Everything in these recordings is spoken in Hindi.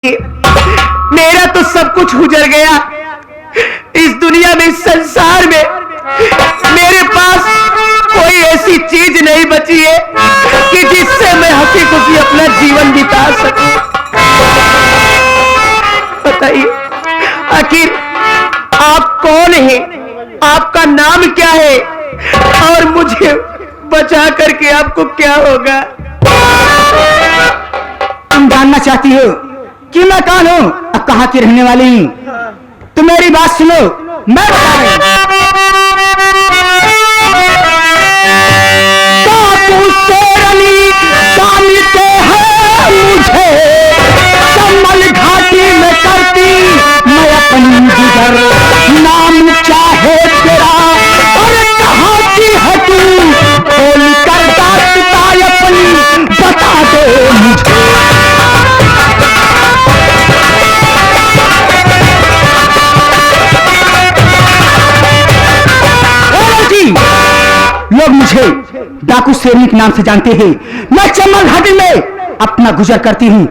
मेरा तो सब कुछ गुजर गया। इस दुनिया में, इस संसार में मेरे पास कोई ऐसी चीज नहीं बची है कि जिससे मैं हंसी खुशी अपना जीवन बिता सकूं। बताइए आखिर आप कौन हैं? आपका नाम क्या है? और मुझे बचा करके आपको क्या होगा? तुम जानना चाहती हो कि मैं कौन हूं और कहां की रहने वाली हूं? तो मेरी बात सुनो, मैं बता रही हूं। जानते हैं मुझे कमल घाटी में करती मैं अपनी गुजर। नाम चाहे तेरा और कहां की है तू, बोल कर दास्तां अपनी बता दे मुझे। लोग मुझे डाकू शेरनी के नाम से जानते हैं। मैं चमन घाटी में अपना गुजर करती हूँ।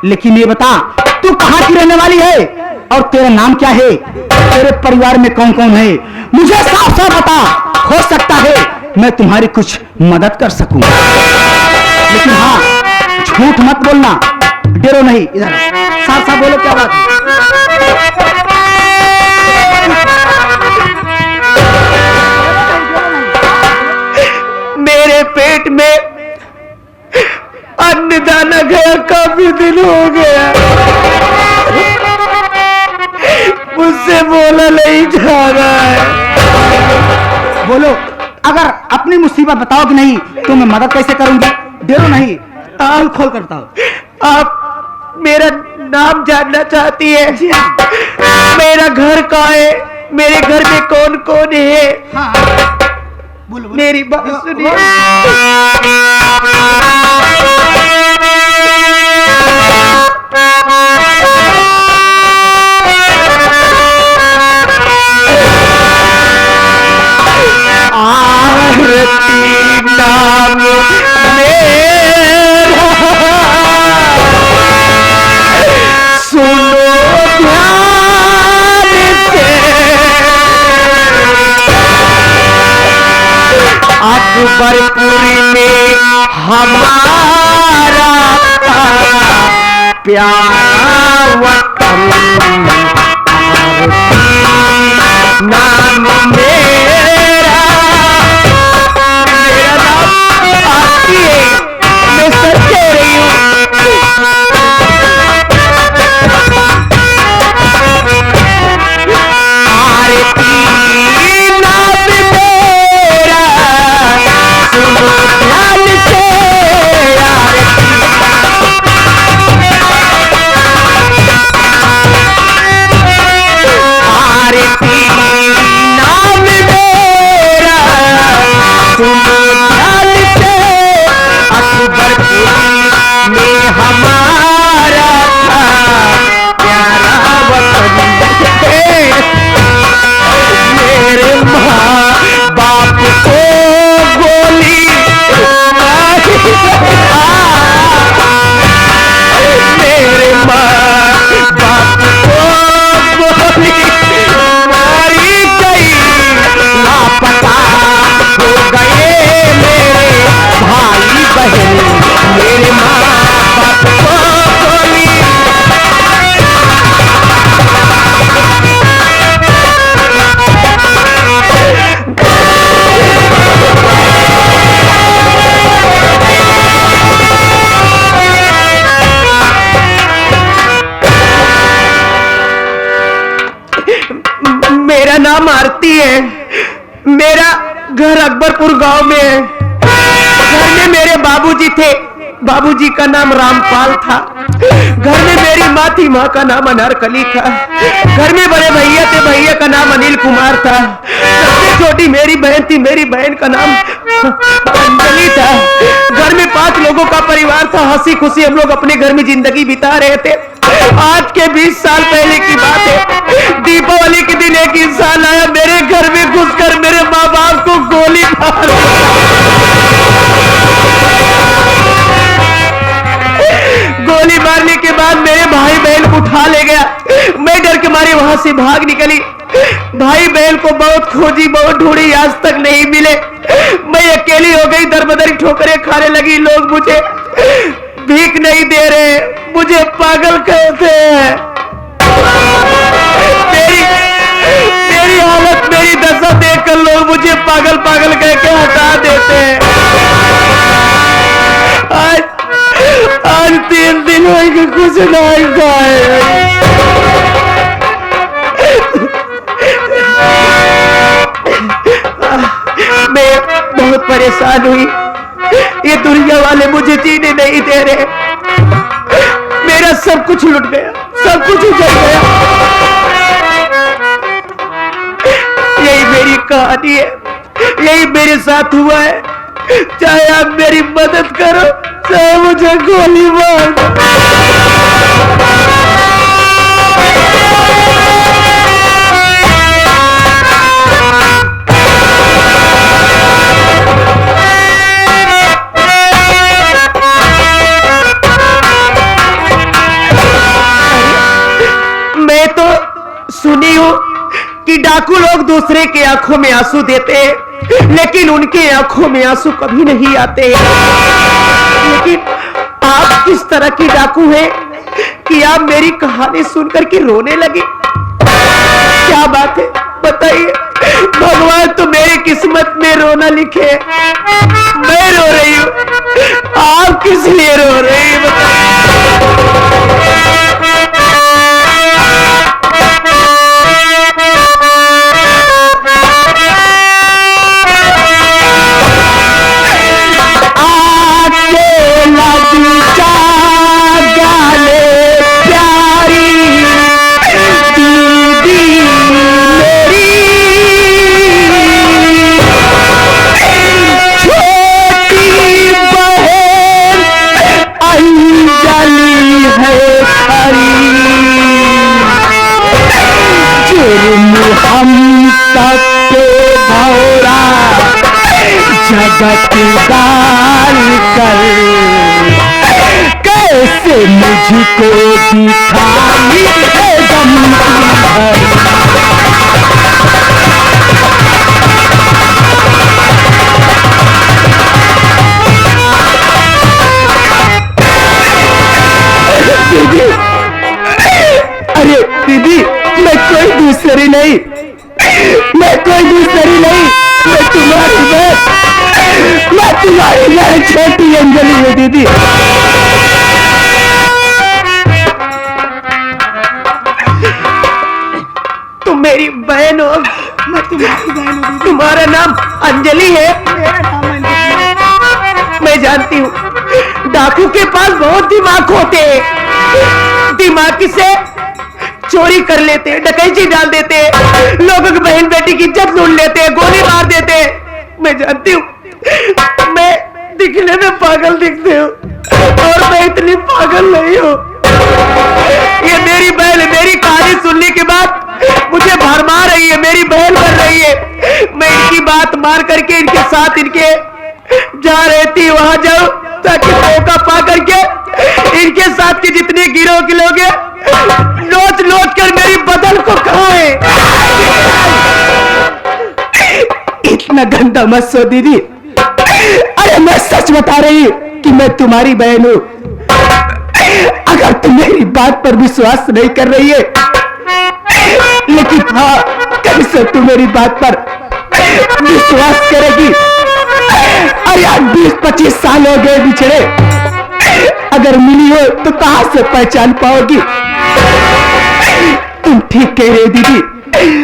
लेकिन ये बता, तू कहाँ की रहने वाली है और तेरा नाम क्या है? तेरे परिवार में कौन कौन है? मुझे साफ साफ बता। हो सकता है मैं तुम्हारी कुछ मदद कर सकूं। लेकिन हाँ, झूठ मत बोलना, डरो नहीं। इधर साफ साफ बोलो, क्या बात है? मेरे पेट में अन्न दाना गया, काफी दिन हो गया। मुझसे बोला नहीं जा रहा है। बोलो, अगर अपनी मुसीबत बताओ कि नहीं तो मैं मदद कैसे करूंगी। डरो नहीं, ताल खोल कर बताओ। आप मेरा नाम जानना चाहती है? मेरा घर कहाँ है? मेरे घर में कौन कौन है? हाँ, बोलो, बोलो। मेरी बात सुनिए। आरती नाम मेरा सुनो ध्यान से। अकबरपुरी में हमारा प्यारा वतन, नाम मेरा नाम आती है। मैं सच कह रही हूँ। आरती नाम मेरा सुनो ध्यान से। आरती नाम मेरा सुनो ध्यान से। अकबरपुरी में हमारा प्यारा वतन। मेरे माँ बाप को गोली मेरे माँ बाप को गोली मारी गई। लापता हो गए मेरे भाई बहन। मेरे माँ बाप को गोली मेरा नाम आरती है। मेरा घर अकबरपुर गांव में है। घर में मेरे बाबूजी थे। बाबूजी का नाम रामपाल था। घर में मेरी माँ थी। माँ का नाम अनारकली था। घर में बड़े भैया थे। भैया का नाम अनिल कुमार था। सबसे छोटी मेरी बहन थी। मेरी बहन का नाम अंजलि था। घर में 5 लोगों का परिवार था। हंसी खुशी हम लोग अपने घर में जिंदगी बिता रहे थे। आज के 20 साल पहले की बात है। दीपावली के दिन एक इंसान आया मेरे घर में घुसकर मेरे माँ बाप को गोली मार। गोली मारने के बाद मेरे भाई उठा ले गया। मैं डर के मारे वहां से भाग निकली। भाई बहन को बहुत खोजी, बहुत ढूंढी, आज तक नहीं मिले। मैं अकेली हो गई, दर बदर ठोकरें खाने लगी। लोग मुझे भीख नहीं दे रहे, मुझे पागल कहते हैं। मेरी हालत, मेरी दशा देखकर लोग मुझे पागल पागल कह के हटा देते हैं। आज 3 दिन हो गए कुछ नहीं खाए। मैं बहुत परेशान हुई। ये दुनिया वाले मुझे जीने नहीं दे रहे। मेरा सब कुछ लुट गया, सब कुछ उजड़ गया। यही मेरी कहानी है, यही मेरे साथ हुआ है। चाहे आप मेरी मदद करो, चाहे मुझे गोली मार दो। मैं तो सुनी हूं कि डाकू लोग दूसरे के आंखों में आंसू देते हैं, लेकिन उनके आंखों में आंसू कभी नहीं आते। लेकिन आप किस तरह की डाकू हैं कि आप मेरी कहानी सुनकर के रोने लगे? क्या बात है, बताइए। भगवान तो मेरी किस्मत में रोना लिखे, मैं रो रही हूँ। आप किस लिए रो रही हैं, जगतदार कर कैसे मुझको दिखाई है गम दीदी। अरे दीदी, मैं कोई दूसरी नहीं, मैं कोई दूसरी नहीं, मैं तुम्हारी बहन, मैं तुम्हारी बहन छोटी अंजलि हूँ दीदी। तुम मेरी बहन हो? मैं तुम्हारी बहन हूँ। तुम्हारा नाम अंजलि है? मेरा नाम अंजलि। मैं जानती हूँ डाकू के पास बहुत दिमाग होते हैं। दिमाग से चोरी कर लेते हैं, डकैती डाल देते हैं, लोगों की बहन बेटी की इज्जत लूट लेते हैं, गोली मार देते हैं। मैं जानती हूँ, मैं दिखने में पागल दिखते हूँ और मैं इतनी पागल नहीं हूँ। ये मेरी बहन, मेरी कहानी सुनने के बाद मुझे भरमा रही है, मेरी बहन बन रही है। मैं इनकी बात मार करके इनके साथ, इनके जहाँ रहती वहां जाऊं ताकि मौका पा करके इनके साथ के जितने गिरोह के लोग हैं नोच नोच कर मेरी बदन को खाए। इतना गंदा मत सो दीदी। अरे मैं सच बता रही हूँ कि मैं तुम्हारी बहन हूँ। अगर तुम मेरी बात पर विश्वास नहीं कर रही है, लेकिन हाँ, कल से तुम मेरी बात पर विश्वास करेगी। अरे यार 20-25 साल हो गए बिछड़े, अगर मिली हो तो कहां से पहचान पाओगी? तुम ठीक कह रहे दीदी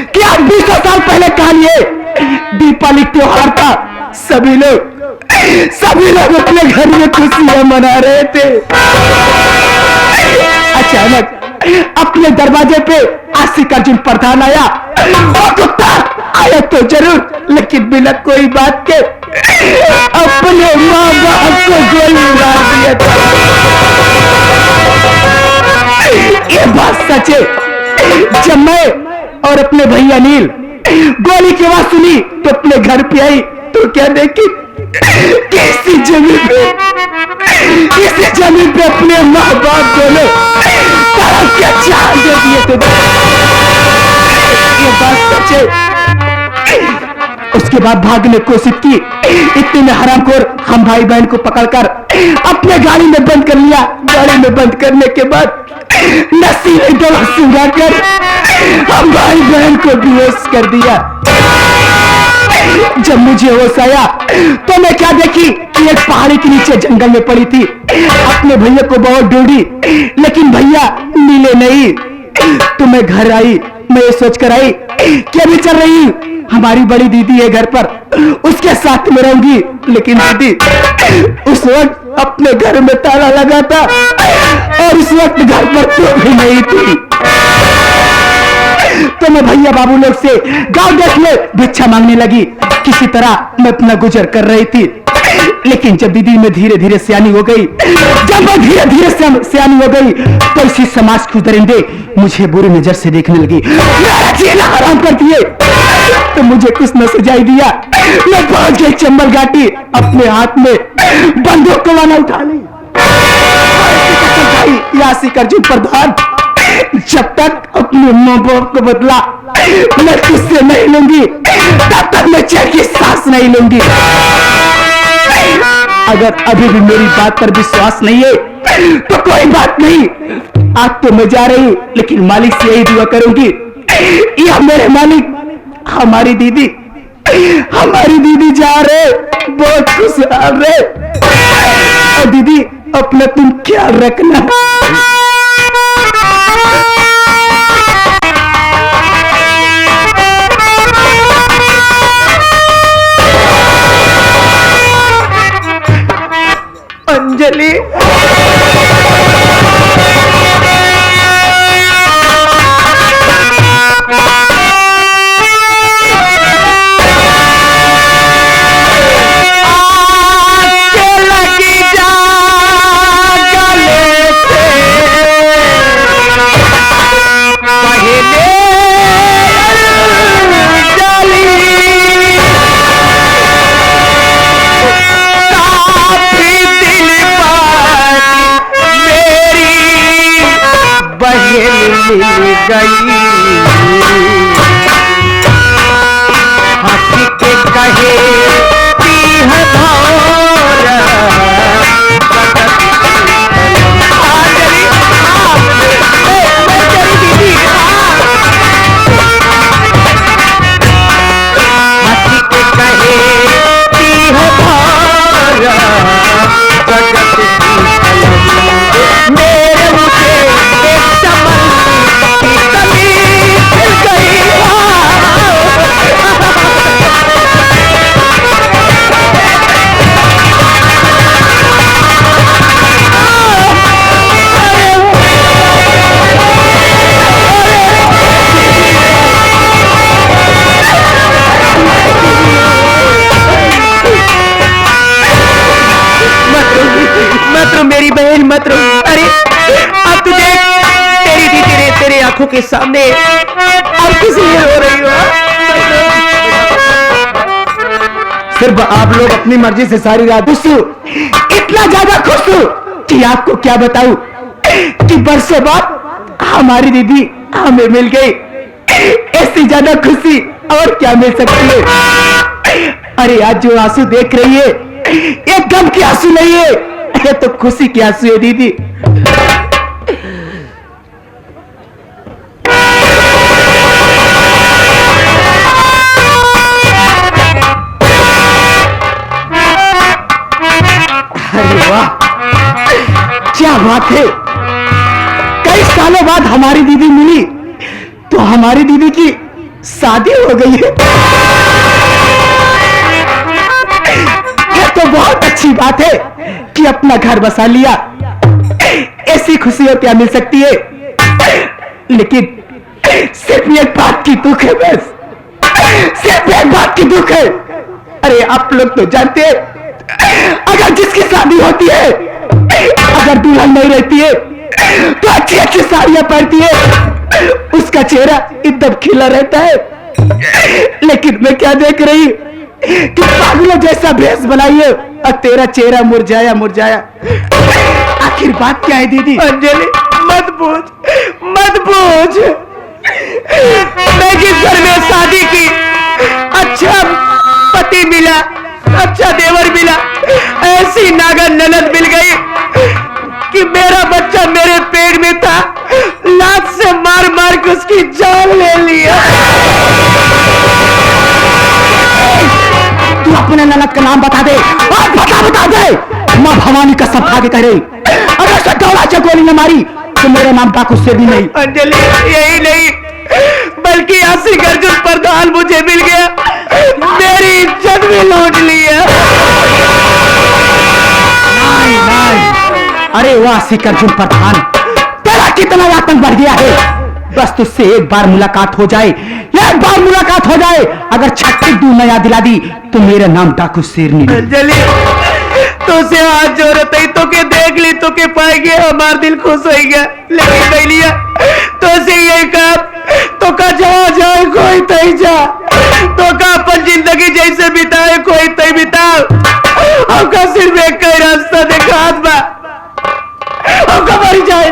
कि आज 20 साल पहले कहानी है, दीपावली त्योहार था। सभी लोग अपने घर में खुशियां मना रहे थे। अचानक अपने दरवाजे पे आशिक अर्जुन प्रधान आया। वो कुत्ता आया तो जरूर, लेकिन बिना कोई बात के अपने माँ बाप को गोली मार दिया था। ये बात सच है। जब मैं और अपने भैया नील गोली की आवाज सुनी तो अपने घर पे आई तो क्या देखी, किसी जमीन पे अपने माँ बाप दोनों तरफ के दे दो। ये बात सच है। उसके बाद भागने की कोशिश की, इतने में हरामखोर हम भाई बहन को पकड़कर अपने गाड़ी में बंद कर लिया। गाड़ी में बंद करने के बाद नशीली दवा सुंघाकर हम भाई बहन को बेहोश कर दिया। जब मुझे होश आया तो मैं क्या देखी कि एक पहाड़ी के नीचे जंगल में पड़ी थी। अपने भैया को बहुत ढूंढी लेकिन भैया मिले नहीं। तो मैं घर आई, मैं ये सोचकर आई कि अभी चल रही हमारी बड़ी दीदी है घर पर, उसके साथ में रहूंगी। लेकिन दीदी उस वक्त अपने घर में ताला लगा था और उस वक्त घर पर तो भी नहीं थी। तो मैं भैया बाबू लोग से गांव देख ले भिक्षा मांगने लगी। किसी तरह मैं अपना गुजर कर रही थी। लेकिन जब दीदी में धीरे धीरे सियानी हो गई, जब मैं धीरे धीरे सियानी हो गई तो इसी समाज के दरिंदे मुझे बुरी नजर से देखने लगी। मेरा जीना हराम कर दिए। तो मुझे कुछ न सुझाई दिया, मैं पहुंच गई चंबल घाटी। अपने हाथ में बंदूक को वाना उठा ली। यासिक अर्जुन प्रधान, जब तक अपने माँ बाप को बदला मैं तुझसे नहीं लूंगी तब तक मैं चैन की सांस नहीं लूंगी। अगर अभी भी मेरी बात पर विश्वास नहीं है तो कोई बात नहीं, आज तो मैं जा रही हूं लेकिन मालिक से यही दुआ करूंगी, या मेरे मालिक हमारी दीदी जा रहे, बहुत खुश रहे। और दीदी अपना तुम ख्याल रखना। अंजलि मिल गई, हंसी के कहे मत रो। अरे अब तुझे तेरी दीदी तेरे आंखों के सामने अब किस लिए रो रही हो? सिर्फ आप लोग अपनी मर्जी से सारी रात खुश हो, इतना ज्यादा खुश हो कि आपको क्या बताऊं कि बरसों बाद हमारी दीदी हमें मिल गई। ऐसी ज्यादा खुशी और क्या मिल सकती है? अरे आज जो आंसू देख रही है ये गम के आंसू नहीं है, ये तो खुशी की आंसू है दीदी। अरे वाह क्या बात है, कई सालों बाद हमारी दीदी मिली तो हमारी दीदी की शादी हो गई है। ये तो बहुत अच्छी बात है कि अपना घर बसा लिया। ऐसी खुशियां क्या मिल सकती है? लेकिन सिर्फ एक बात की दुख है, बस सिर्फ एक बात की दुख है। अरे आप लोग तो जानते हैं अगर जिसकी शादी होती है अगर दुल्हन नहीं रहती है तो अच्छी अच्छी साड़ियां पहनती है, उसका चेहरा एकदम खिला रहता है। लेकिन मैं क्या देख रही कि पागलों जैसा भेष बनाई है और तेरा चेहरा मुरझाया मुरझाया। आखिर बात क्या है दीदी? अंजलि मत पूछ मत पूछ। मैं जिस घर में शादी की, अच्छा पति मिला, अच्छा देवर मिला, ऐसी नागन ननद मिल गई कि मेरा बच्चा मेरे पेट में था, लात से मार मार के उसकी जान ले लिया। तू अपने ननद का नाम बता दे और बता दे। माँ भवानी का सब आगे कह रही, अगर सटौड़ा से गोली न मारी तो मेरा नाम डाकू से भी नहीं। अंजलि, यही नहीं बल्कि आशिक अर्जुन प्रधान मुझे मिल गया, मेरी इज्जत भी लूट लिया। नहीं, अरे वाह आशिक अर्जुन प्रधान, तेरा कितना आतंक बढ़ गया है। बस तुझसे एक बार मुलाकात हो जाए, अगर छठी दूर न याद दिला दी तो मेरा नाम डाकू शेरनी। अंजलि, तुझसे हाथ जोड़ते ही तो के देख ली, तो के पाए गए, हमारा दिल खुश हो गया, लेकिन नहीं लिया। तुझसे यही कहा तो का जाए कोई तई जा, तो का अपन जिंदगी जैसे बिताए कोई तई बिताओ। हमका सिर्फ एक कई रास्ता देखा बा, हमका मर जाए।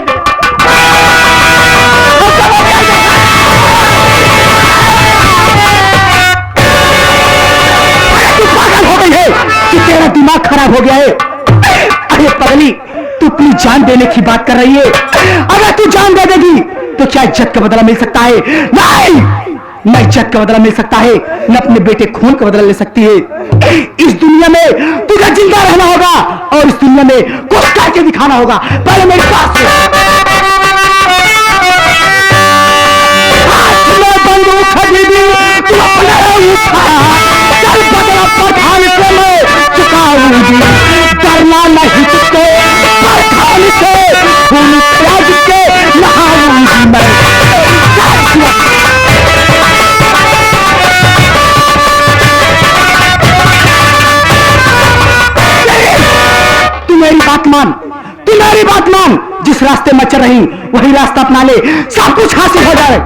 कि तेरा दिमाग खराब हो गया है। अरे पगली, तू अपनी जान देने की बात कर रही है। अगर तू जान दे देगी तो क्या इज्जत का बदला मिल सकता है? नहीं, न इज्जत का बदला मिल सकता है, न अपने बेटे खून का बदला ले सकती है। इस दुनिया में तुझे जिंदा रहना होगा और इस दुनिया में कुछ करके दिखाना होगा। पहले मेरे पास बंदूक खरीदी, तू अपना चल बदला प्रधान से मैं चुकाऊंगी। डरना नहीं तुझको प्रधान से, खून त्याग के नहाऊंगी मैं। तू मेरी बात मान, जिस रास्ते में चल रही वही रास्ता अपना ले, सब कुछ हासिल हो जाए।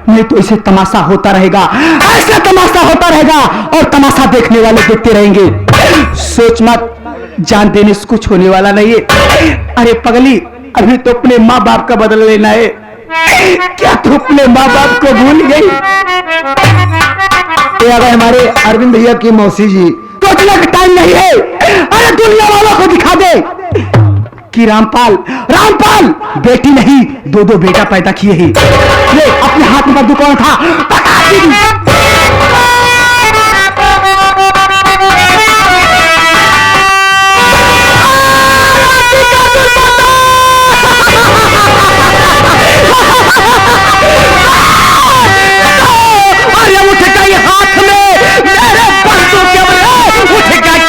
नहीं तो इसे तमाशा होता रहेगा, ऐसा तमाशा होता रहेगा और तमाशा देखने वाले देखते रहेंगे। सोच मत, जान देने से कुछ होने वाला नहीं है। अरे पगली, अभी तो अपने माँ बाप का बदला लेना है। क्या तू अपने माँ बाप को भूल गई? ये अगर हमारे अरविंद भैया की मौसी जी, तो इतना टाइम नहीं है। अरे दुनिया वालों को दिखा दे कि रामपाल बेटी नहीं, दो बेटा पैदा किए हैं। ये अपने हाथ में बंदूक कौन था? अरे उठ गई हाथ में मेरे बंदूक के बले, उठ गई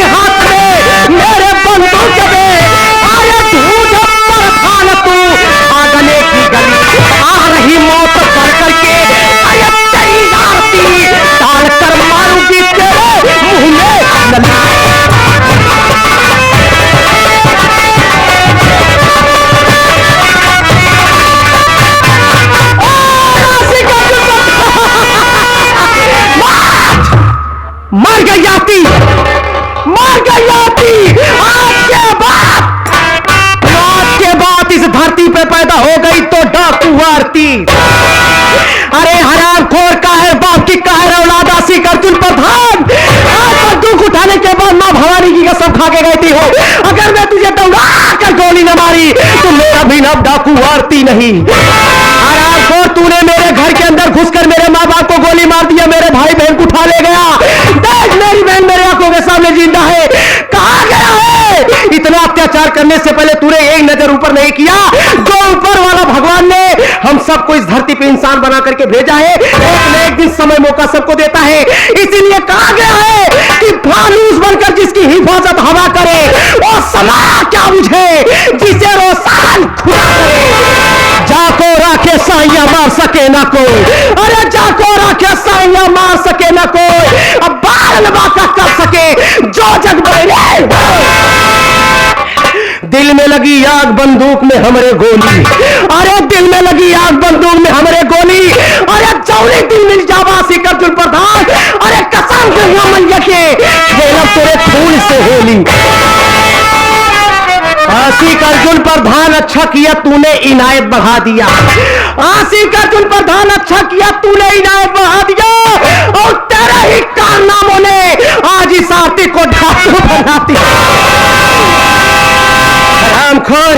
हाथ में मेरे बंदूक के बले। अरे धूल प्रधान तू आगने की गली, आ रही मौत कर करके। अरे तेरी आरती डाल कर मारूंगी तेरे मुंह में। मर गई आती। आज के बाद इस धरती पे पैदा हो गई तो डाकू आरती। अरे हरामखोर का है बाप की का है औलाद आशिक अर्जुन प्रधान। आज बंदूक उठाने के बाद माँ भवानी की कसम खा के गई थी हो, अगर मैं तुझे दौड़ा कर गोली न मारी तो मेरा भी नाम डाकू आरती नहीं। हरामखोर, तूने मेरे घर के अंदर घुसकर मेरे माँ बाप को गोली मार दिया, मेरे भाई बहन को उठा ले गया। देख, मेरी बहन मेरे आंखों के सामने जिंदा है, कहाँ गया है? इतना अत्याचार करने से पहले तूने एक नजर ऊपर नहीं किया, जो ऊपर वाला भगवान ने हम सबको इस धरती पे इंसान बना करके भेजा है। एक न एक दिन समय मौका सबको देता है, इसीलिए कहा गया है कि फानूस बनकर जिसकी हिफाजत हवा करे वो समा क्या बुझे जिसे रोशन खुदा करे। जाको राखे साइया मार सके ना कोई, अरे जाको राखे साइया मार सके ना कोई, अब बाल बाका कर सके जो जग बने। दिल में लगी आग बंदूक में हमरे गोली, अरे दिल में लगी आग बंदूक में हमरे गोली। अरे चौड़ी दिल मिल जावा आशिक अर्जुन प्रधान, अरे कसम मैया के खेलब तेरे खून से होली। आशिक अर्जुन प्रधान अच्छा किया तूने इनायत बढ़ा दिया। आशिक अर्जुन प्रधान अच्छा किया तूने इनायत बढ़ा दिया और तेरे ही कारनामों ने आज इस आरती को ढांचू बना दिया। हरामखोर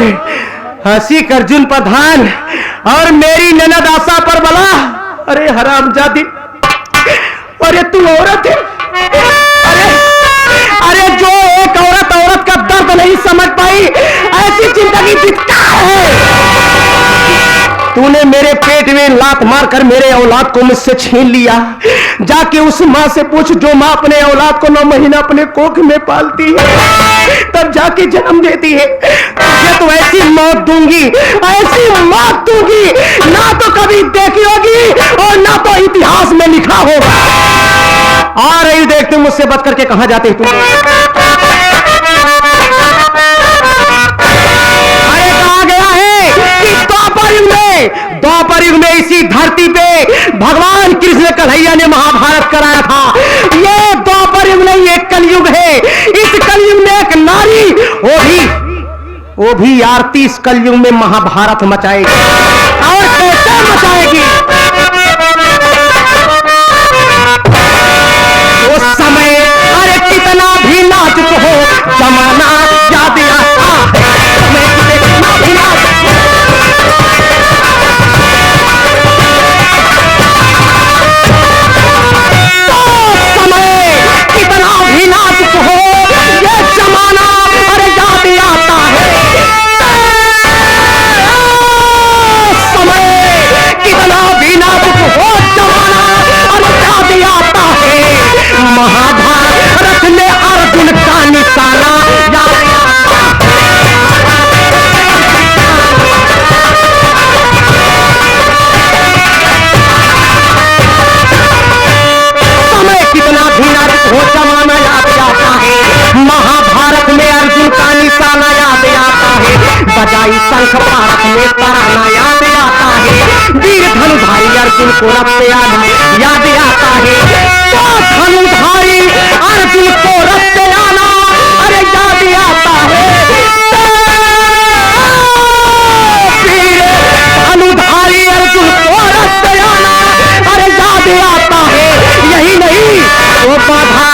आशिक अर्जुन प्रधान और मेरी ननद आशा पर बला। अरे हरामजादी, अरे तू औरत है। अरे जो एक औरत का दर्द नहीं समझ पाई ऐसी जिंदगी धिक्कार है। तूने मेरे पेट में लात मारकर मेरे औलाद को मुझसे छीन लिया। जाके उस माँ से पूछ जो माँ अपने औलाद को 9 महीना अपने कोख में पालती है तब जाके जन्म देती है। तुझे तो ऐसी मौत दूंगी, ऐसी मौत दूंगी ना तो कभी देखी होगी और ना तो इतिहास में लिखा होगा। आ रही देख तुम मुझसे बच करके कहां जाते तुम? अरे कहा गया है कि द्वापर युग में इसी धरती पे भगवान कृष्ण कन्हैया ने महाभारत कराया था। ये द्वापर युग नहीं, एक कलयुग है। इस कलयुग में एक नारी वो भी आरती इस कलयुग में महाभारत मचाएगी। और कैसे मचाएगी? उस समय अरे कितना भी नाजुक हो जमाना याद आता है। समय कितना भी नाजुक हो समय कितना भी नाजुक हो ये जमाना अरे याद आता है। समय कितना भी नाजुक हो जमाना अरे याद आता है। महाभारत में अर्जुन का निशाना याद आता है। समय कितना भी नाजुक हो जमाना याद आता है। महाभारत में अर्जुन का निशाना याद आता है। बजाई शंख भारत में तराना याद आता है। वीर धनुधारी अर्जुन को रक्त याद आता है। तो धनुधारी अर्जुन को रक्त आना अरे याद आता है। वीर धनुधारी अर्जुन को रक्त आना अरे याद आता है। यही नहीं वो बाधा